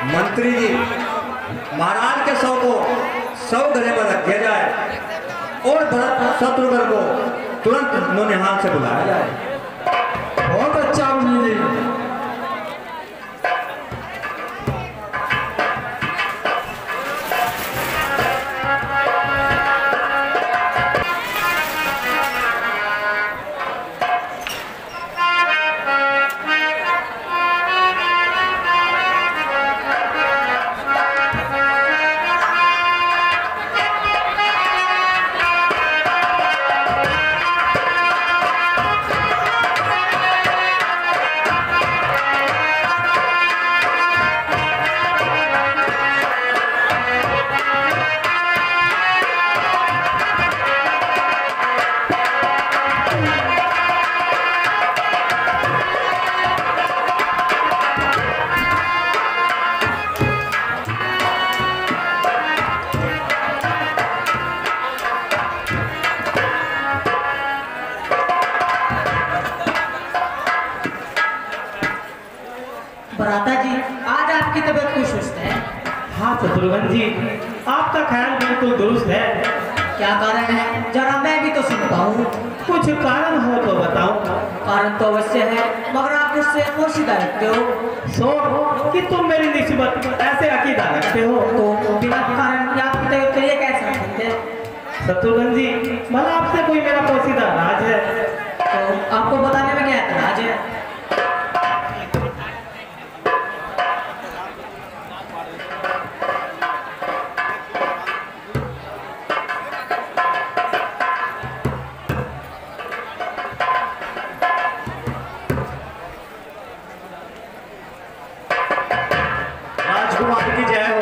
मंत्री जी, महाराज के शव को 100 गले पर रख दिया जाए और भरत शत्रुघ्न को तुरंत नौनिहाल से बुलाया जाए। बहुत अच्छा मंत्री जी। भ्राता जी, आज आपकी तबीयत कुछ सुस्त है। हाँ शत्रुघ्न जी, आपका ख्याल बिल्कुल दुरुस्त है। क्या कारण है, जरा मैं भी तो सुनता हूँ। कुछ कारण हो तो बताओ। कारण तो अवश्य है, मगर आप मुझसे पोशीदा रखते हो। सो कि तुम मेरी निस्बत ऐसे अकीदा रखते हो तो बिना कारण आपकी तबीयत के लिए कैसे रखते हैं? शत्रुघ्न जी, भला आपसे कोई मेरा पोशीदा राज है? तो आपको बताने में क्या एतराज है? राजकुमार की जय हो।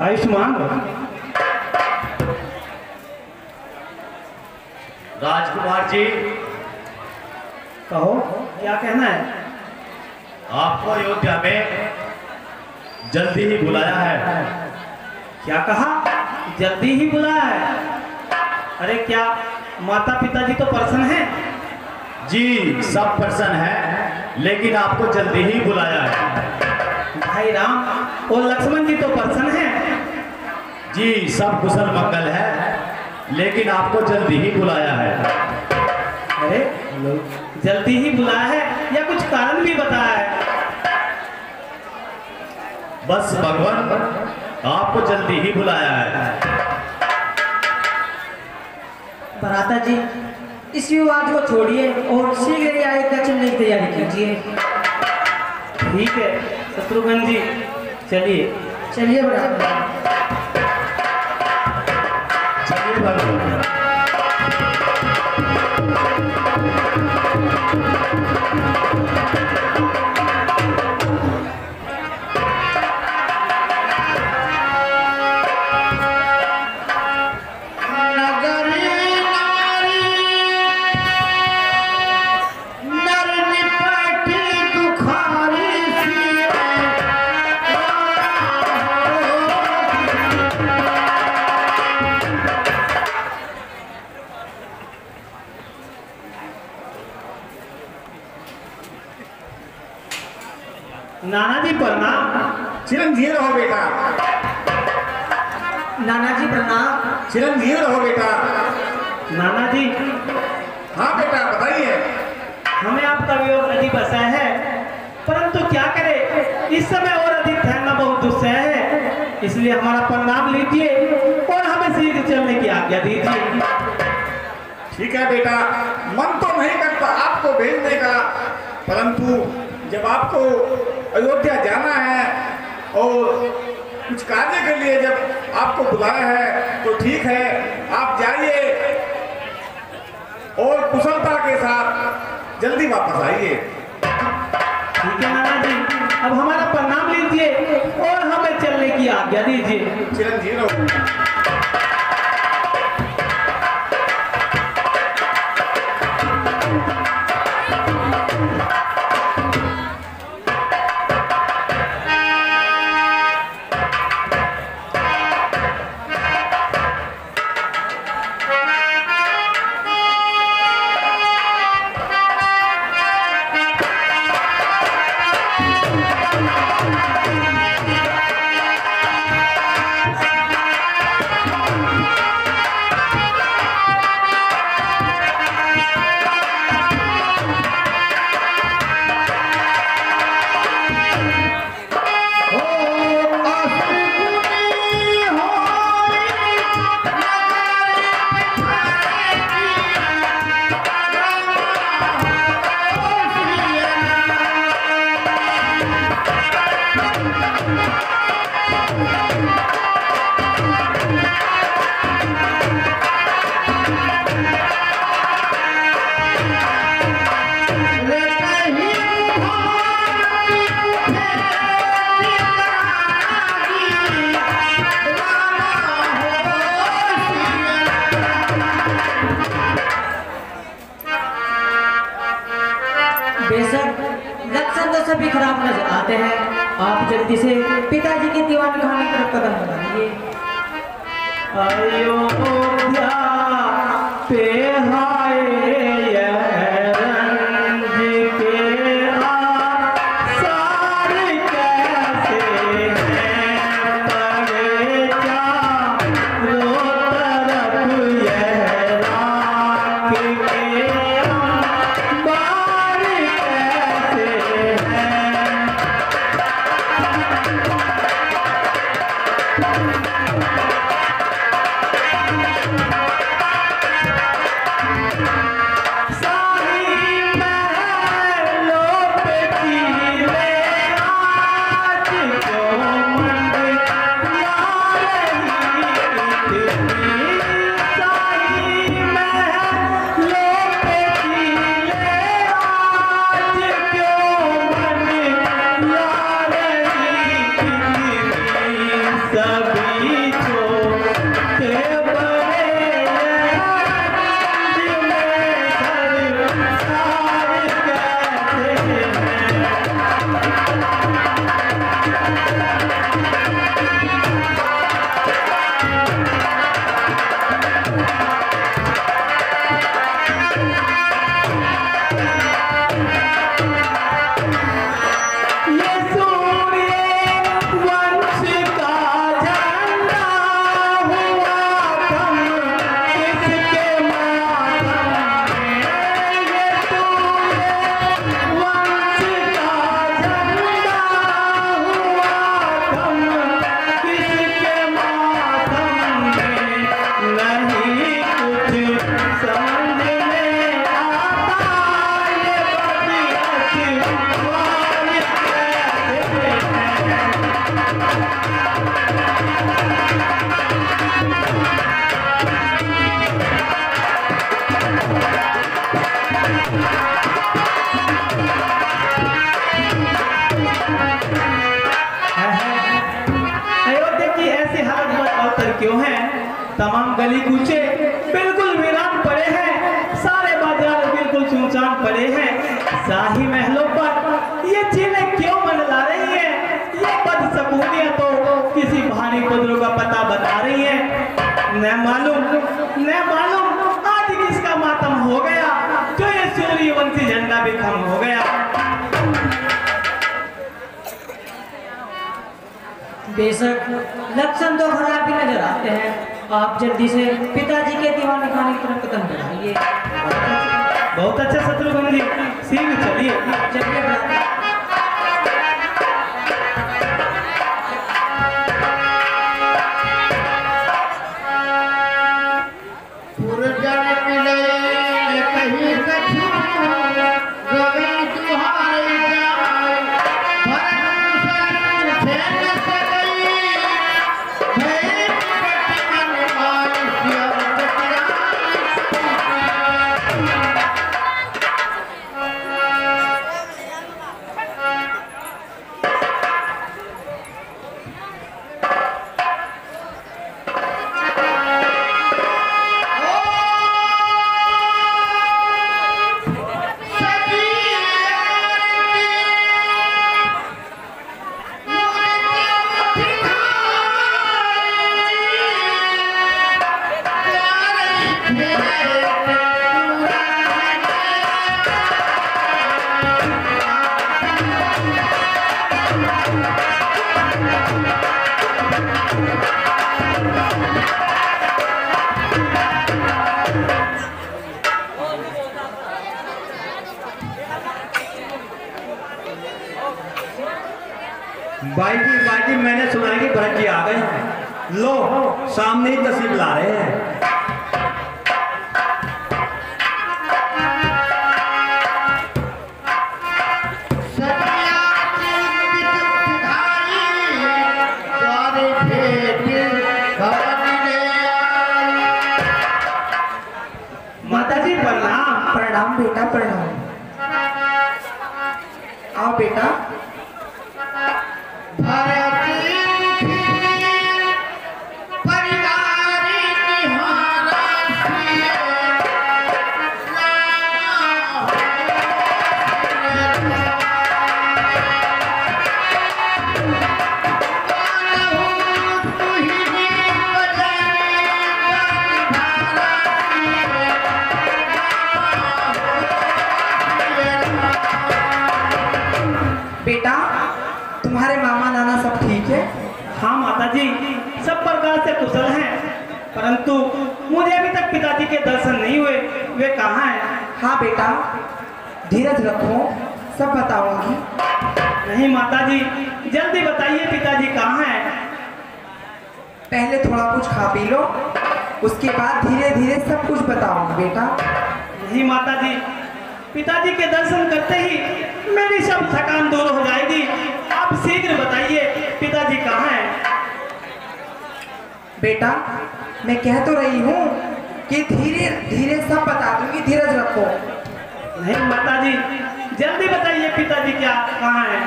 आयुष्मान। राजकुमार जी, कहो, क्या कहना है? आपको अयोध्या में जल्दी ही बुलाया है। क्या कहा? जल्दी ही बुलाया है? अरे क्या माता पिताजी तो प्रसन्न हैं? जी, सब प्रसन्न है, लेकिन आपको जल्दी ही बुलाया है। भाई राम और लक्ष्मण जी तो प्रसन्न हैं? जी, सब कुशल मंगल है, लेकिन आपको जल्दी ही बुलाया है। अरे जल्दी ही बुलाया है या कुछ कारण भी बताया है? बस भगवान, आपको जल्दी ही बुलाया है। भ्राता जी, इस विवाद को छोड़िए और शीघ्र ही अयोध्या चलने की तैयारी कीजिए। ठीक है शत्रुघ्न जी, चलिए। चलिए भ्राता। चलिए भगवान। नाना जी प्रणाम। चिरंजीव रहो बेटा। नाना जी प्रणाम। चिरंजीव रहो बेटा। नाना जी, हाँ बेटा, बताइए। हमें आपका वियोग अजीब असह है, परंतु क्या करें, इस समय और अधिक ठहरना बहुत दुस्सह है, इसलिए हमारा प्रणाम लीजिए और हमें शीघ्र चलने की आज्ञा दीजिए। ठीक है बेटा, मन तो नहीं करता आपको भेजने का, परंतु जब आपको अयोध्या जाना है और कुछ कार्य के लिए जब आपको बुलाया है तो ठीक है, आप जाइए और कुशलता के साथ जल्दी वापस आइए। ठीक है नाना जी, अब हमारा प्रणाम लीजिए और हमें चलने की आज्ञा दीजिए। चिरंजीव रहो। बेशक लक्षण तो सभी खराब नजर आते हैं। आप जल्दी से पिताजी की दीवानी खाने की तरफ कदम बढ़ाइए। अयोध्या पे हाय रंज के आसार कैसे हैं पड़े चारों तरफ यह राख के अंबार कैसे हैं। क्यों हैं? तमाम गली कूचे बिल्कुल वीरान पड़े हैं, सारे बाजार बिल्कुल सुनसान पड़े हैं। शाही महलों पर ये चीजें क्यों मंडला रही हैं? ये बदसकूनियां तो किसी भारी बदलों का पता बता रही हैं। न मालूम आज किसका मातम हो गया जो ये सूर्यवंशी झंडा भी खत्म हो गया। बेशक लक्षण तो खराब भी नजर आते हैं। आप जल्दी से पिताजी के दीवाने खाने की तरफ कदम बढ़ाइए। बहुत अच्छा शत्रुघ्न जी, शीघ्र चलिए। चलिए बाई जी मैंने सुना है कि भरत जी आ गए हैं। लो सामने ही तस्वीर ला रहे हैं। माताजी प्रणाम। प्रणाम बेटा, प्रणाम। आओ बेटा। बेटा, तुम्हारे मामा नाना सब ठीक है? हाँ माता जी, सब प्रकार से कुशल हैं, परंतु मुझे अभी तक पिताजी के दर्शन नहीं हुए। वे कहाँ हैं? हाँ बेटा, धीरज रखो, सब बताऊंगी। नहीं माता जी, जल्दी बताइए पिताजी कहाँ हैं? पहले थोड़ा कुछ खा पी लो, उसके बाद धीरे धीरे सब कुछ बताऊंगी बेटा। नहीं माता जी, पिताजी के दर्शन करते ही मेरी सब थकान दूर हो जाएगी। आप शीघ्र बताइए पिताजी कहाँ हैं? बेटा, मैं कह तो रही हूँ कि धीरे धीरे सब बता दूंगी, धीरज रखो। नहीं माता जी, जल्दी बताइए पिताजी क्या कहाँ हैं?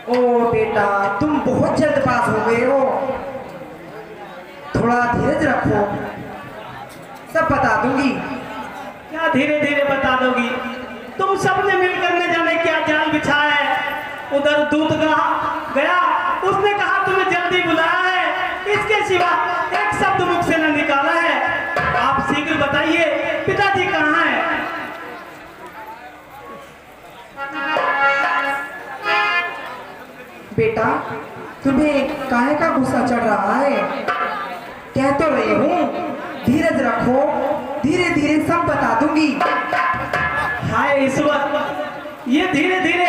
ओ बेटा, तुम बहुत जल्दबाज हो गए हो, थोड़ा धीरज रखो, सब बता दूंगी। क्या धीरे धीरे बता दोगी? तुम सबने मिलकर न जाने क्या जाल बिछाया है। उधर दूत गया, उसने कहा तुम्हें जल्दी बुलाया है, इसके सिवा एक शब्द मुख से न निकाला है। आप शीघ्र बताइए पिताजी कहाँ हैं? बेटा, तुम्हें काहे का गुस्सा चढ़ रहा है? कह तो रही हूँ, धीरज रखो, धीरे धीरे सब बता दूंगी। हाय ईश्वर, ये धीरे धीरे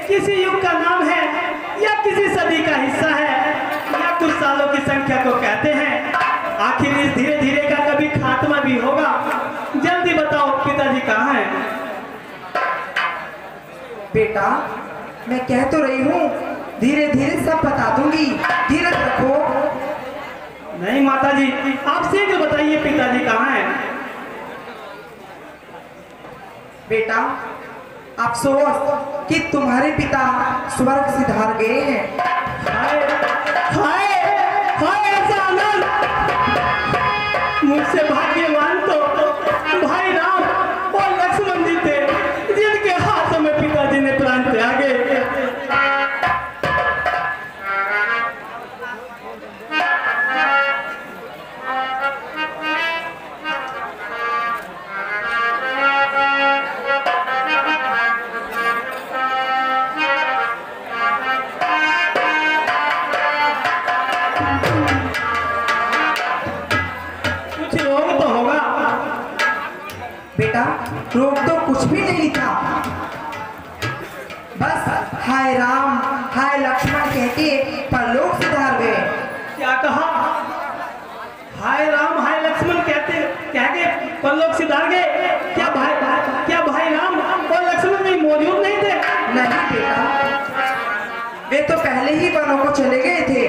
किसी युग का नाम है या किसी सदी का हिस्सा है या कुछ सालों की संख्या को कहते हैं। आखिर इस धीरे धीरे का कभी खात्मा भी होगा। जल्दी बताओ पिताजी कहाँ हैं? बेटा, मैं कह तो रही हूँ, धीरे धीरे सब बता दूंगी, धीरज रखो। नहीं माता जी, आप शीघ्र बताइए पिताजी कहाँ हैं? बेटा, अफसोस कि तुम्हारे पिता स्वर्ग सिधार गए हैं। हाय हाय हाय, ऐसा आनंद! मुझसे भाग्यवान तो भाई राम और लक्ष्मण जी थे, जिनके हाथों में पिताजी ने प्राण त्यागे। बेटा, रोग तो कुछ भी नहीं था, बस हाय राम हाय लक्ष्मण कह के परलोक सिधार गए। क्या कहा? हाय राम हाय लक्ष्मण कहते कह के परलोक सिधार गए? क्या भाई राम और लक्ष्मण भी मौजूद नहीं थे? नहीं बेटा, वे तो पहले ही वनों को चले गए थे।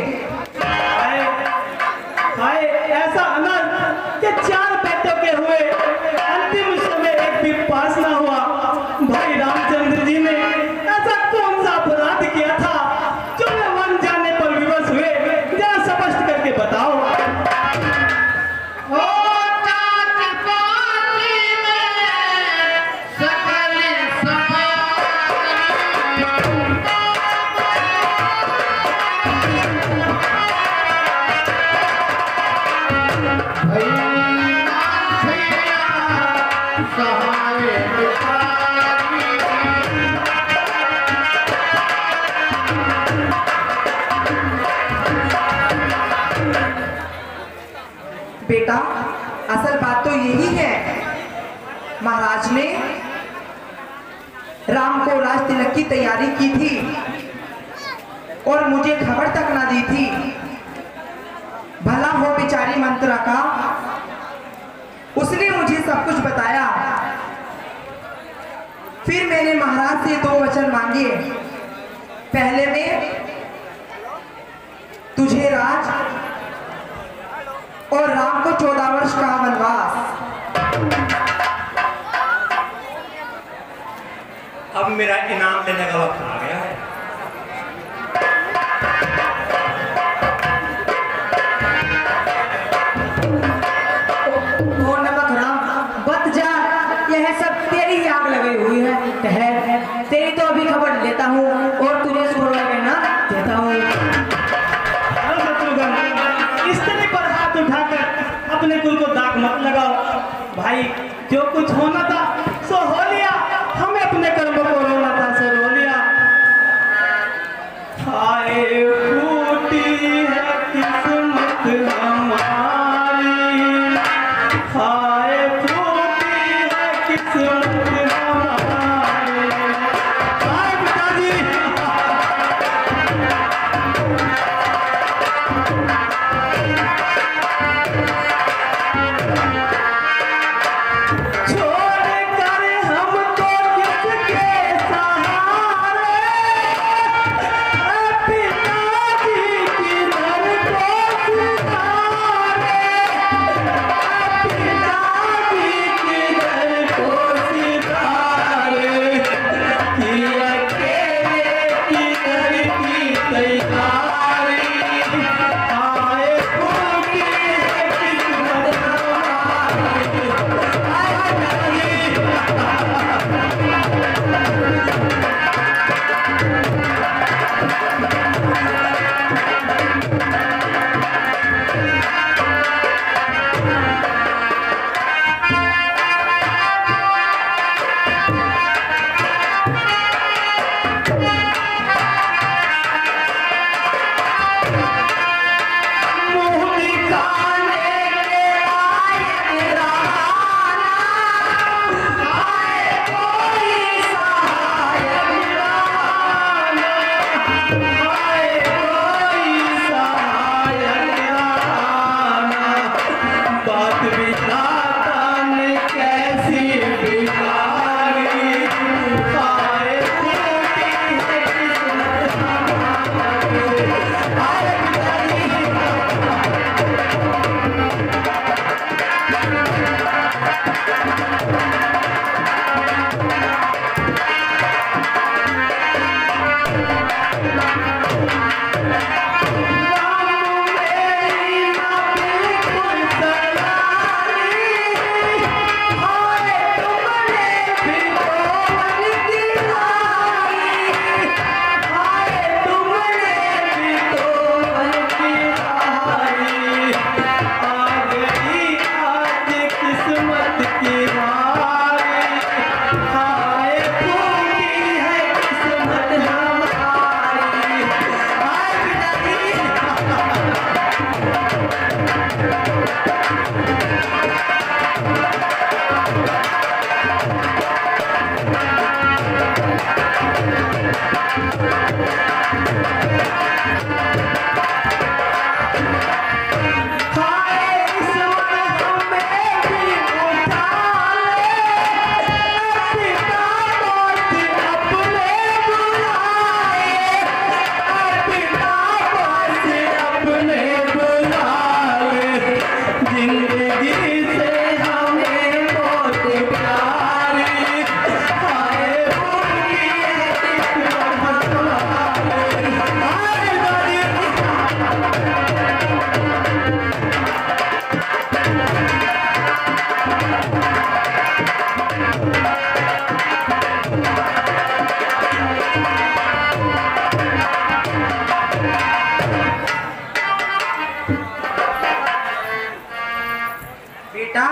हाय, ऐसा अनर्थ कि 4 बेटों के हुए अंतिम समय एक भी पास ना हुआ। भाई रामचंद्र जी ने ऐसा कौन सा अपराध किया था जो वे वन जाने पर विवश हुए? जरा स्पष्ट करके बताओ। बेटा, असल बात तो यही है, महाराज ने राम को राज तिलक की तैयारी की थी और मुझे खबर तक ना दी थी। भला हो बेचारी मंत्रा का, उसने मुझे सब कुछ बताया। फिर मैंने महाराज से 2 वचन मांगे। पहले में तुझे राज और राम को 14 वर्ष का वनवास। अब मेरा इनाम देने का वक्त आ गया है। ओ नमक राम, बत जा, यह सब तेरी ही आग लगी हुई है। ठहर, तेरी तो अभी खबर लेता हूँ और तुझे सुरवा के ना देता हूँ। इस तरह पर हाथ उठाकर अपने कुल को दाग मत लगाओ। भाई, जो कुछ होना था सो हो लिया, हमें अपने कर्मों को रोना था सो रो लिया। बेटा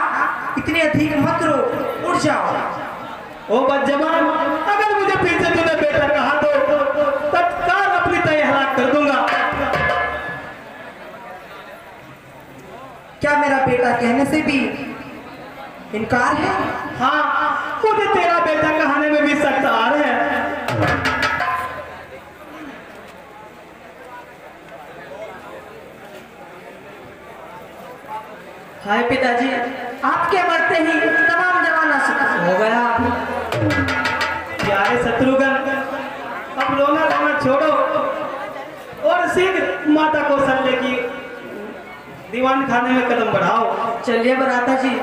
इतने अधिक मत रो, उठ जाओ। ओ बदजबान, अगर मुझे फिर से तूने बेटा कहा तो तत्काल अपनी तय हलाक कर दूंगा। क्या मेरा बेटा कहने से भी इनकार है? हाँ, मुझे तेरा बेटा कहने में भी सख्त आ रहा है। हाय पिताजी, आपके मरते ही तमाम जमाना खत्म हो गया। प्यारे शत्रुघ्न, अब रोना रोना छोड़ो और शीघ्र माता कौशल्य की दीवान खाने में कदम बढ़ाओ। चलिए बराता जी।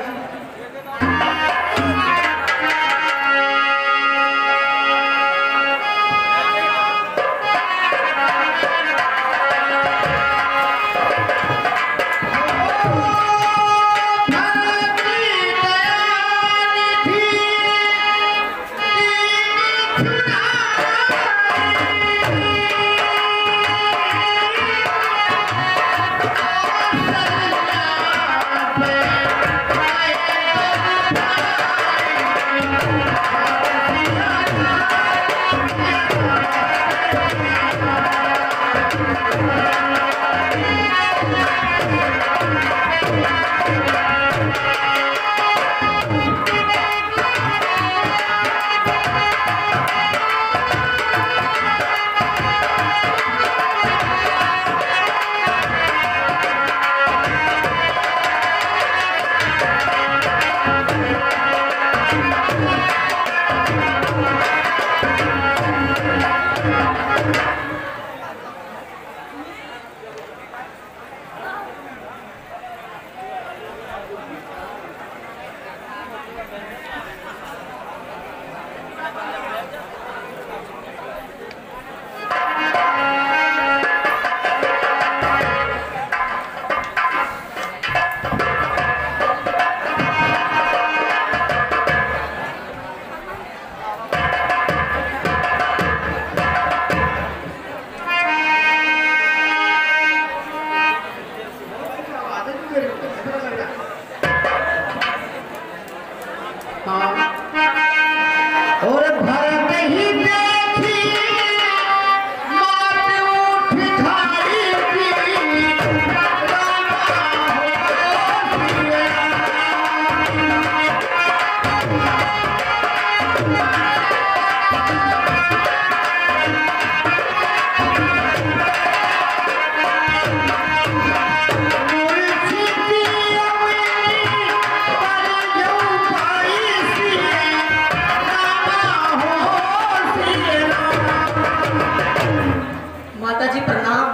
माताजी प्रणाम।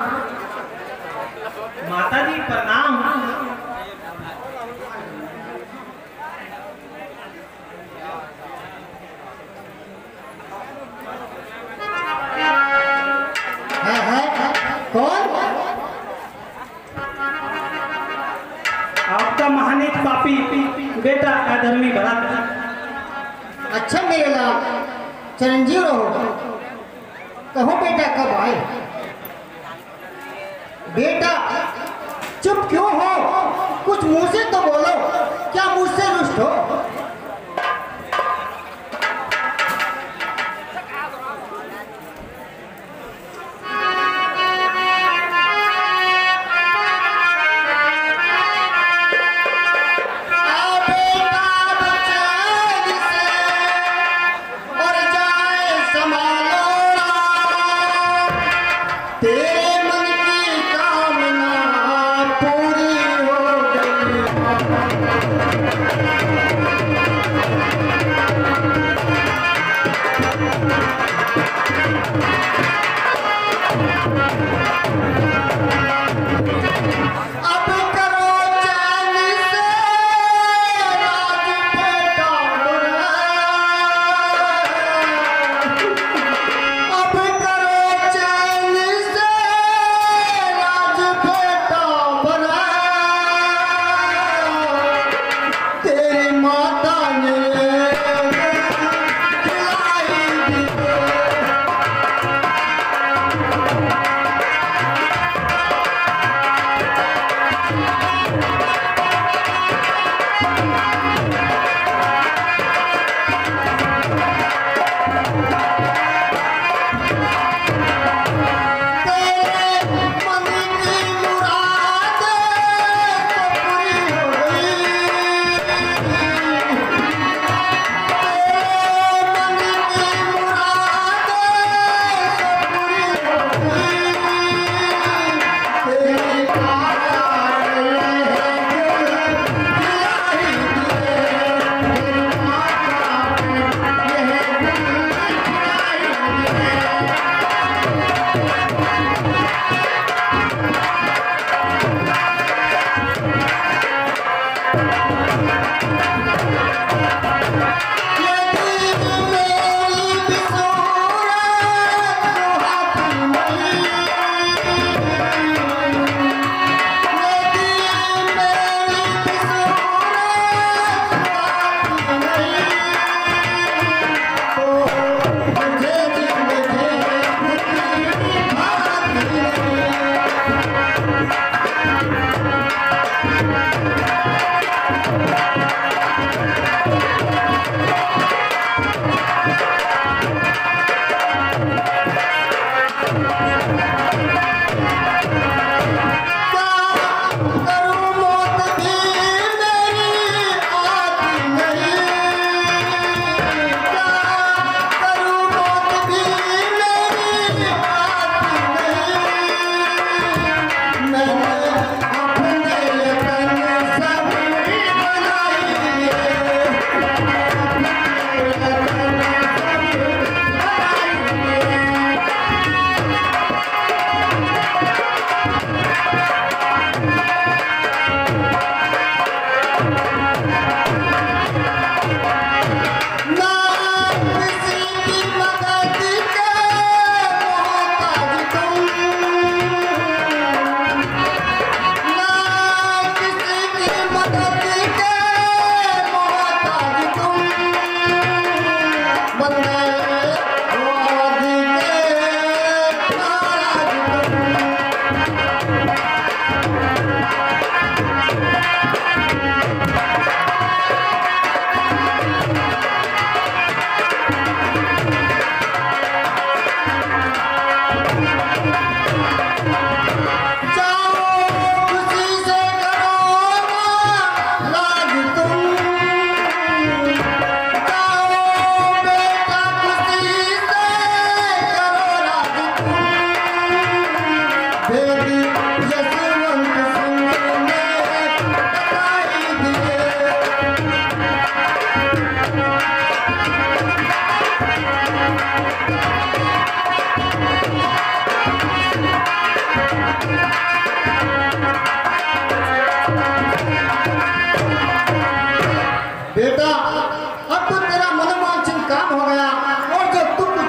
माताजी प्रणाम। कौन? आपका महानीत पापी बेटा अधर्मी भरत। अच्छा मेरे लाल, चिरंजीव रहो। कहो बेटा कब आए? बेटा चुप क्यों हो? कुछ मुंह से तो बोलो। क्या मुझसे रुष्ट हो?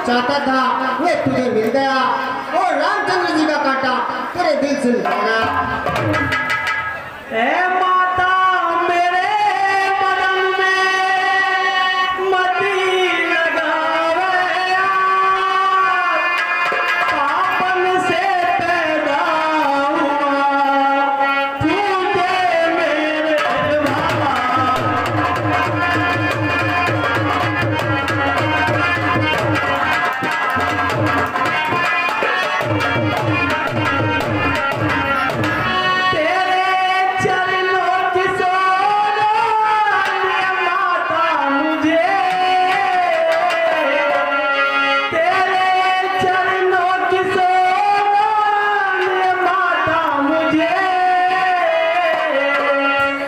चाहता था वे तुझे मिल गया और रामचंद्र जी का कांटा तेरे दिल से निकल गया। ए माता मेरे बदन में मती लगावे यार, पापन से पैदा हुआ तू दे मेरे बाबा।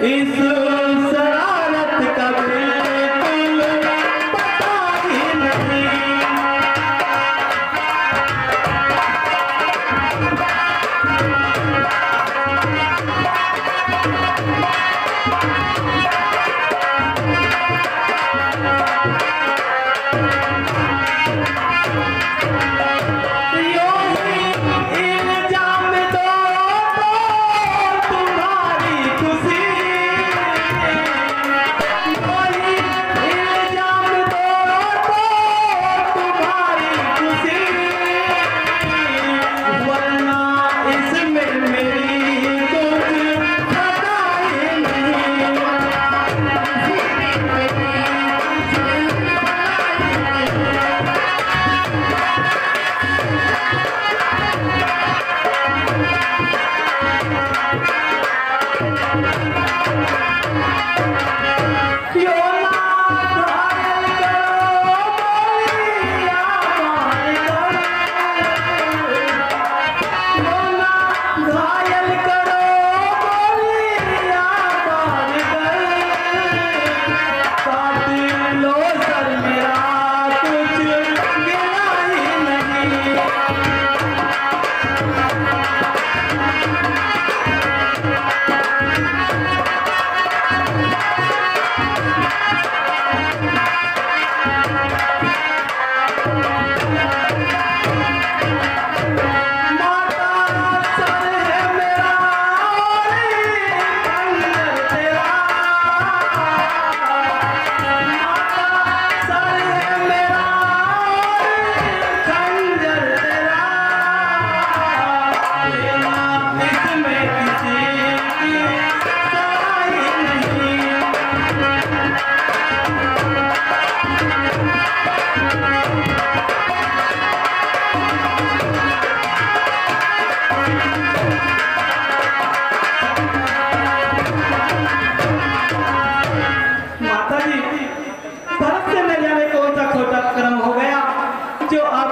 इस शरारत का बिल्कुल पता ही नहीं।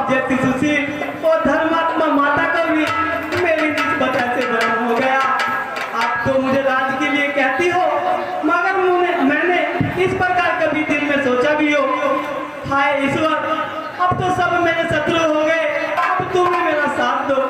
आप जैसी सुशील और धर्मात्मा माता को भी मेरी निस्बत ऐसे भ्रम हो गया। आप तो मुझे राज के लिए कहती हो, मगर मैंने इस प्रकार कभी दिल में सोचा भी हो। हाय ईश्वर, अब तो सब मेरे शत्रु हो गए, अब तुम ही मेरा साथ दो।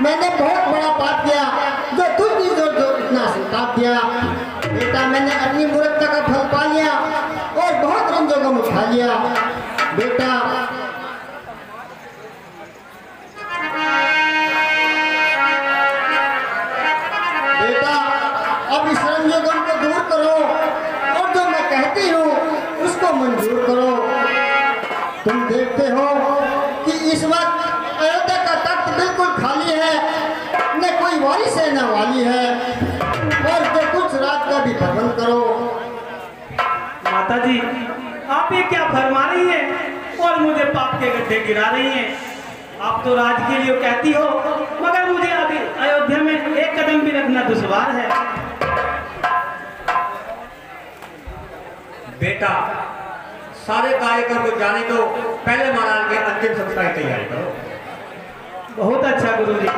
मैंने बहुत बड़ा पाप किया जो तुझ जो इतना संताप दिया। बेटा मैंने अपनी मूर्खता का फल पा लिया और बहुत रंजों का उठा लिया। बेटा बेटा अब इस रंजोगम को दूर करो और जो मैं कहती हूँ उसको मंजूर करो। तुम देखते हो कि इस वक्त अयोध्या का तख्त बिल्कुल खाली है, न कोई वारिस है न वाली है, और जो कुछ रात का भी प्रबंध करो। माता जी आप ये क्या फरमा रही हैं और मुझे पाप के गड्ढे गिरा रही हैं। आप तो राज के लिए कहती हो, मगर मुझे अभी अयोध्या में एक कदम भी रखना दुश्वार है। बेटा सारे कार्यक्रम को जाने दो, पहले महाराज के अंतिम संस्कार की तैयारी करो। बहुत अच्छा गुरुजी।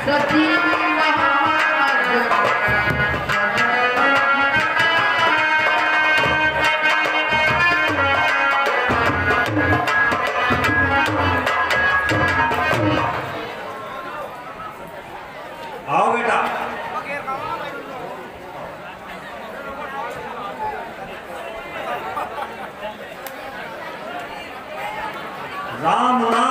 सची आओ बेटा। राम नाम